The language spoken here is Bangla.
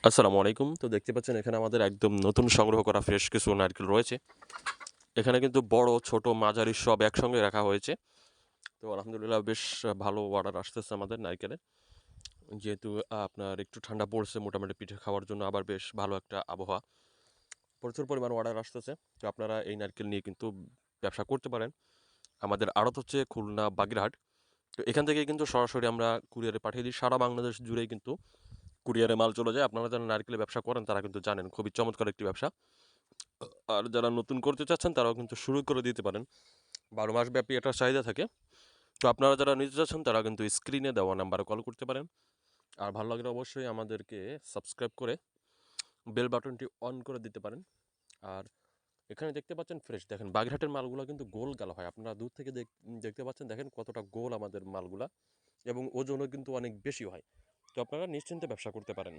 আসসালামু আলাইকুম। তো দেখতে পাচ্ছেন এখানে আমাদের একদম নতুন সংগ্রহ করা ফ্রেশ কিছু নারকেল রয়েছে। এখানে কিন্তু বড়, ছোট, মাঝারি সব একসঙ্গে রাখা হয়েছে। তো আলহামদুলিল্লাহ বেশ ভালো অর্ডার আসতেছে আমাদের নারকেলের। যেহেতু আপনার একটু ঠান্ডা পড়ছে মোটামুটি পিঠে খাওয়ার জন্য আবার বেশ ভালো একটা আবহাওয়া। প্রচুর পরিমাণ অর্ডার আসতেছে। তো আপনারা এই নারকেল নিয়ে কিন্তু ব্যবসা করতে পারেন। আমাদের আড়ত হচ্ছে খুলনা বাগেরহাট। তো এখান থেকে কিন্তু সরাসরি আমরা কুরিয়ারে পাঠিয়ে দিই। সারা বাংলাদেশ জুড়েই কিন্তু কুরিয়ারে মাল চলে যায়। আপনারা যারা নারকেলের ব্যবসা করেন তারা কিন্তু জানেন খুবই চমৎকার একটি ব্যবসা। আর যারা নতুন করতে চাচ্ছেন তারাও কিন্তু শুরু করে দিতে পারেন। ১২ মাস ব্যাপী এটার চাহিদা থাকে। তো আপনারা যারা নিতে চাচ্ছেন তারা কিন্তু স্ক্রিনে দেওয়া নাম্বারে কল করতে পারেন। আর ভালো লাগলে অবশ্যই আমাদেরকে সাবস্ক্রাইব করে বেল বাটনটি অন করে দিতে পারেন। আর এখানে দেখতে পাচ্ছেন ফ্রেশ দেখেন বাগেরহাটের মালগুলা কিন্তু গোল গাল হয়। আপনারা দূর থেকে দেখতে পাচ্ছেন দেখেন কতটা গোল আমাদের মালগুলা এবং ওজনও কিন্তু অনেক বেশি হয়। তো আপনারা নিশ্চিন্তে ব্যবসা করতে পারেন।